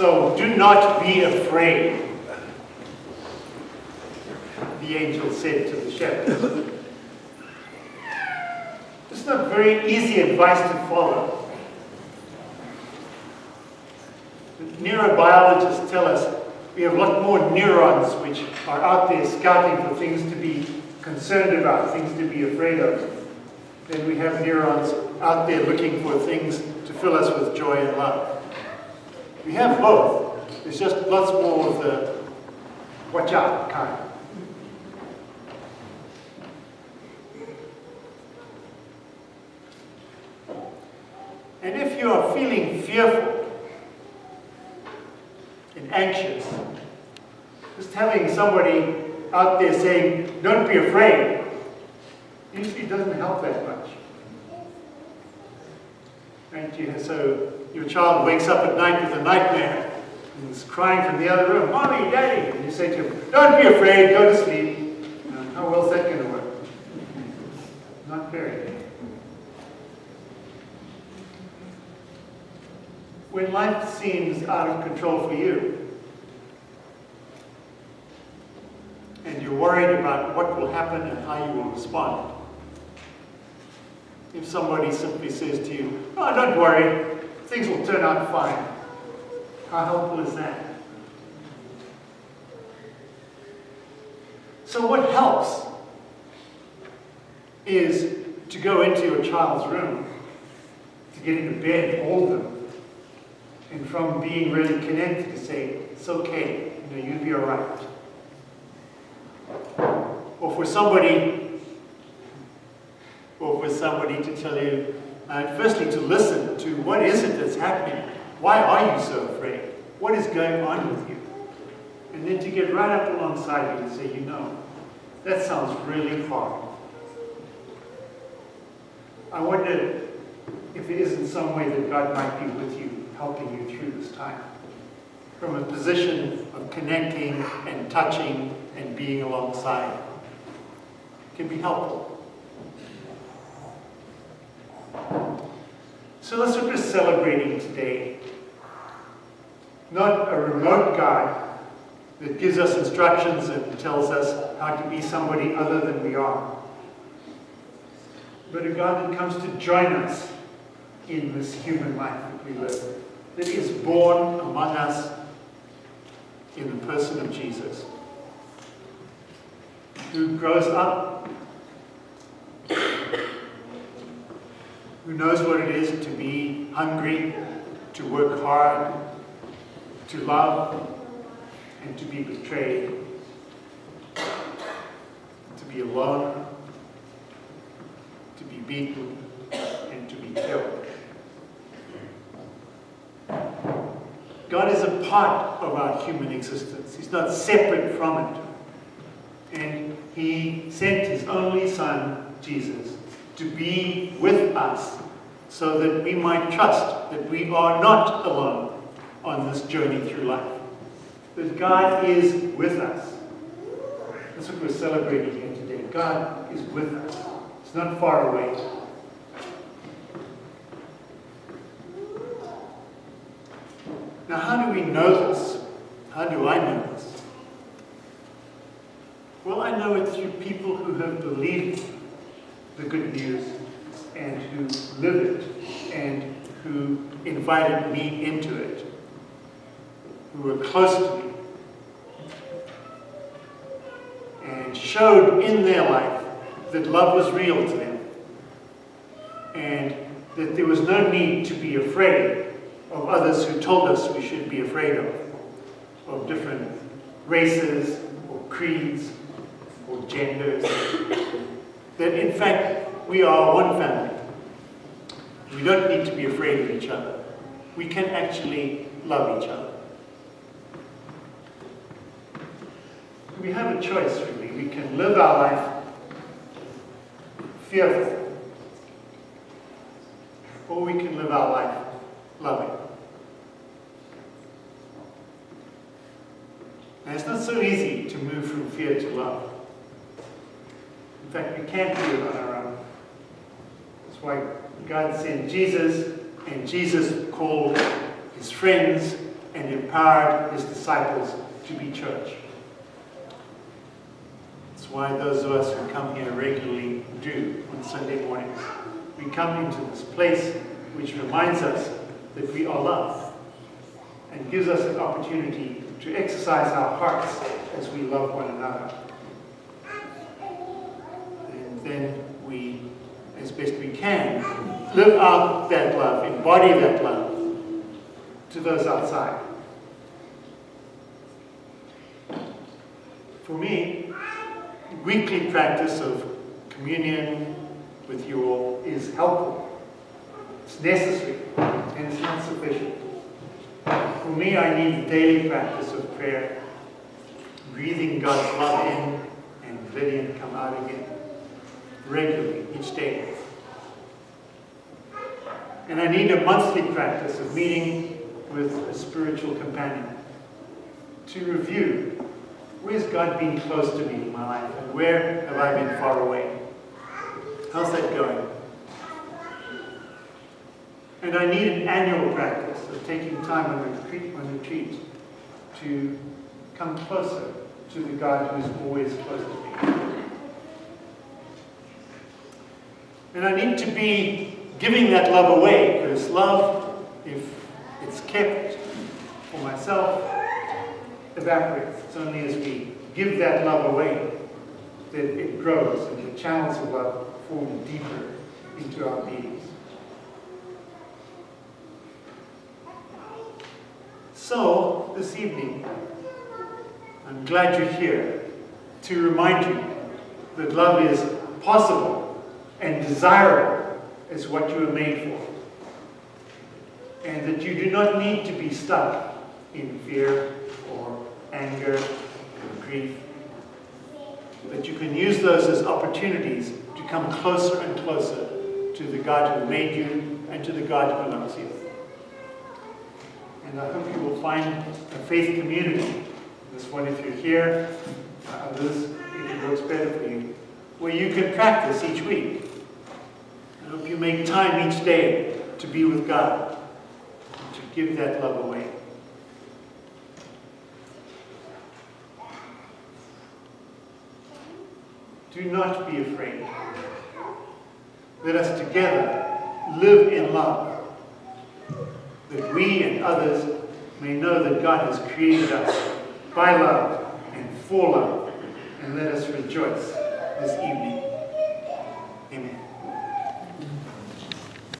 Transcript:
So do not be afraid, the angel said to the shepherds. It's not very easy advice to follow. Neurobiologists tell us we have a lot more neurons which are out there scouting for things to be concerned about, things to be afraid of, than we have neurons out there looking for things to fill us with joy and love. We have both. There's just lots more of the watch out kind. And if you are feeling fearful and anxious, just having somebody out there saying, don't be afraid, usually doesn't help that much. Right? So your child wakes up at night with a nightmare and is crying from the other room, Mommy, Daddy, and you say to him, don't be afraid, go to sleep. How well is that going to work? Not very. When life seems out of control for you, and you're worried about what will happen and how you will respond, if somebody simply says to you, oh, don't worry, things will turn out fine, how helpful is that? So what helps is to go into your child's room, to get into bed, hold them, and from being really connected to say, it's okay, you'll be all right. Or for somebody to tell you, firstly to listen to what is it that's happening? Why are you so afraid? What is going on with you? And then to get right up alongside you and say, that sounds really hard. I wonder if it is in some way that God might be with you, helping you through this time. From a position of connecting and touching and being alongside. It can be helpful. So that's what we're celebrating today. Not a remote God that gives us instructions and tells us how to be somebody other than we are. But a God that comes to join us in this human life that we live. That is born among us in the person of Jesus. Who grows up, who knows what it is to be hungry, to work hard, to love, and to be betrayed, to be alone, to be beaten, and to be killed. God is a part of our human existence. He's not separate from it. And He sent His only Son, Jesus, to be with us so that we might trust that we are not alone on this journey through life. That God is with us. That's what we're celebrating here today. God is with us. It's not far away. Now, how do we know this? How do I know this? Well, I know it through people who have believed the good news and who live it and who invited me into it, who were close to me and showed in their life that love was real to them and that there was no need to be afraid of others who told us we should be afraid of different races or creeds or genders. That in fact, we are one family. We don't need to be afraid of each other. We can actually love each other. We have a choice, really. We can live our life fearful, or we can live our life loving. And it's not so easy to move from fear to love. In fact, we can't do it on our own. That's why God sent Jesus, and Jesus called His friends and empowered his disciples to be church. That's why those of us who come here regularly do on Sunday mornings. We come into this place which reminds us that we are loved and gives us an opportunity to exercise our hearts as we love one another. And then we, as best we can, live out that love, embody that love to those outside. For me, weekly practice of communion with you all is helpful. It's necessary, and it's not sufficient. For me, I need the daily practice of prayer, breathing God's love in and letting it come out again, regularly, each day. And I need a monthly practice of meeting with a spiritual companion to review, where's God been close to me in my life, and where have I been far away? How's that going? And I need an annual practice of taking time on retreat to come closer to the God who's always close to me. And I need to be giving that love away, because love, if it's kept for myself, evaporates. It's only as we give that love away that it grows and the channels of love form deeper into our beings. So, this evening, I'm glad you're here to remind you that love is possible and desirable as what you were made for. And that you do not need to be stuck in fear or anger or grief. That you can use those as opportunities to come closer and closer to the God who made you and to the God who loves you. And I hope you will find a faith community, this one if you're here, others if it works better for you, where you can practice each week. I hope you make time each day to be with God, and to give that love away. Do not be afraid. Let us together live in love, that we and others may know that God has created us by love and for love, and let us rejoice this evening.